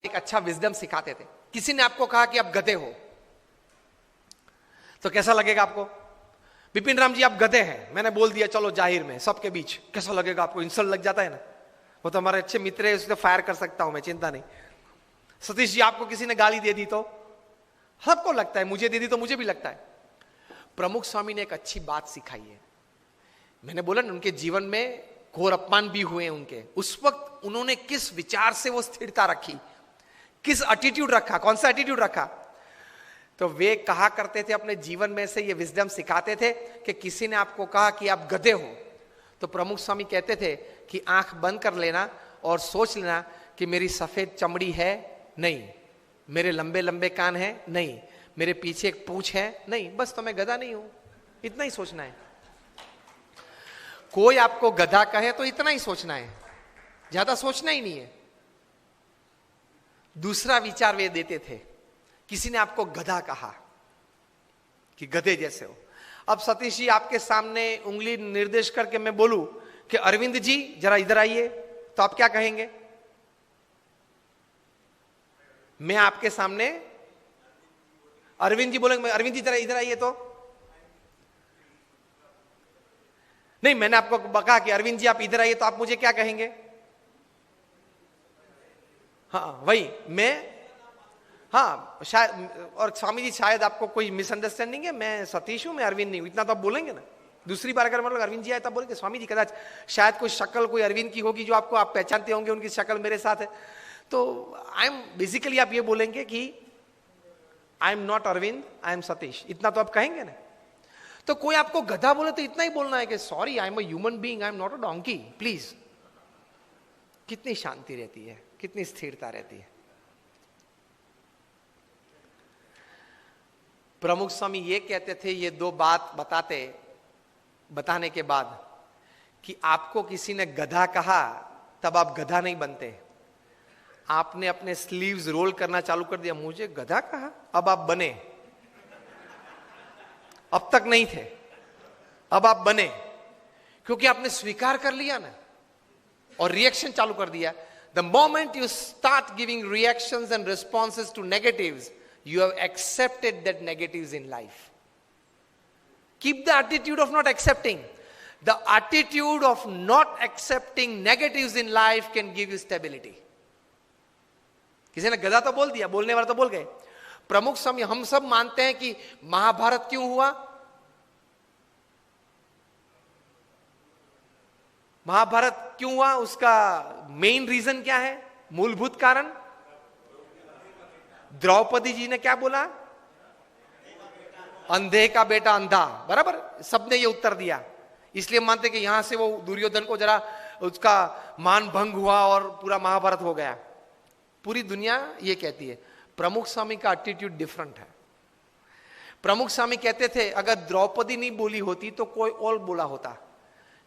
एक अच्छा विजडम सिखाते थे। किसी ने आपको कहा कि आप गधे हो, तो कैसा लगेगा आपको? विपिन राम जी आप गधे हैं, मैंने बोल दिया चलो जाहिर में सबके बीच, कैसा लगेगा आपको? इंसल्ट लग जाता है ना। वो तो हमारे अच्छे मित्र है, उसको फायर कर सकता हूं मैं, चिंता नहीं। सतीश जी आपको किसी ने गाली दे दी तो सबको लगता है, मुझे दे दी तो मुझे भी लगता है। प्रमुख स्वामी ने एक अच्छी बात सिखाई है। मैंने बोला ना, उनके जीवन में घोर अपमान भी हुए उनके, उस वक्त उन्होंने किस विचार से वो स्थिरता रखी, किस एटीट्यूड रखा, कौन सा एटीट्यूड रखा। तो वे कहा करते थे, अपने जीवन में से ये विजडम सिखाते थे कि किसी ने आपको कहा कि आप गधे हो, तो प्रमुख स्वामी कहते थे कि आंख बंद कर लेना और सोच लेना कि मेरी सफेद चमड़ी है नहीं, मेरे लंबे लंबे कान हैं नहीं, मेरे पीछे एक पूंछ है नहीं, बस तो मैं गधा नहीं हूं, इतना ही सोचना है। कोई आपको गधा कहे तो इतना ही सोचना है, ज्यादा सोचना ही नहीं है। दूसरा विचार वे देते थे, किसी ने आपको गधा कहा कि गधे जैसे हो। अब सतीश जी आपके सामने उंगली निर्देश करके मैं बोलूं कि अरविंद जी जरा इधर आइए, तो आप क्या कहेंगे? मैं आपके सामने अरविंद जी बोलेंगे, अरविंद जी जरा इधर आइए, तो नहीं, मैंने आपको कहा कि अरविंद जी आप इधर आइए, तो आप मुझे क्या कहेंगे? हाँ वही मैं, हाँ शायद, और स्वामी जी शायद आपको कोई मिसअंडरस्टैंडिंग है, मैं सतीश हूं, मैं अरविंद नहीं हूं, इतना तो आप बोलेंगे ना। दूसरी बार अगर मतलब अरविंद जी आए तब बोलेंगे स्वामी जी कदाच शायद कोई शक्ल कोई अरविंद की होगी जो आपको आप पहचानते होंगे, उनकी शक्ल मेरे साथ है, तो आई एम बेसिकली आप ये बोलेंगे कि I am not Arvind, I am Satish, इतना तो आप कहेंगे ना। तो कोई आपको गधा बोले तो इतना ही बोलना है कि sorry I am a human being, I am not a donkey, please. कितनी शांति रहती है, कितनी स्थिरता रहती है। प्रमुख स्वामी ये कहते थे, ये दो बात बताने के बाद कि आपको किसी ने गधा कहा तब आप गधा नहीं बनते। आपने अपने स्लीव्स रोल करना चालू कर दिया, मुझे गधा कहा, अब आप बने। अब तक नहीं थे, अब आप बने, क्योंकि आपने स्वीकार कर लिया ना और रिएक्शन चालू कर दिया। The moment you start giving reactions and responses to negatives, you have accepted that negatives in life. Keep the attitude of not accepting. The attitude of not accepting negatives in life can give you stability. किसी ने गधा तो बोल दिया, बोलने वाला तो बोल गए। प्रमुख स्वामी, हम सब मानते हैं कि महाभारत क्यों हुआ? महाभारत क्यों हुआ, उसका मेन रीजन क्या है, मूलभूत कारण? द्रौपदी जी ने क्या बोला? अंधे का बेटा अंधा, बराबर, सबने ये उत्तर दिया। इसलिए मानते कि यहां से वो दुर्योधन को जरा उसका मान भंग हुआ और पूरा महाभारत हो गया। पूरी दुनिया ये कहती है। प्रमुख स्वामी का एटीट्यूड डिफरेंट है। प्रमुख स्वामी कहते थे अगर द्रौपदी नहीं बोली होती तो कोई और बोला होता,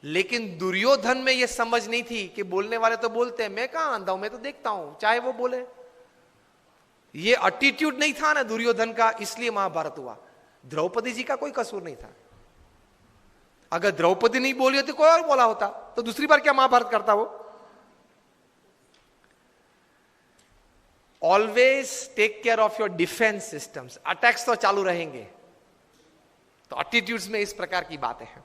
लेकिन दुर्योधन में ये समझ नहीं थी कि बोलने वाले तो बोलते हैं, मैं कहां अंधा हूं, मैं तो देखता हूं, चाहे वो बोले। ये एटीट्यूड नहीं था ना दुर्योधन का, इसलिए महाभारत हुआ। द्रौपदी जी का कोई कसूर नहीं था। अगर द्रौपदी नहीं बोली होती कोई और बोला होता तो दूसरी बार क्या महाभारत करता वो। Always take care of your defence systems. Attacks तो चालू रहेंगे, तो एटीट्यूड्स में इस प्रकार की बातें हैं।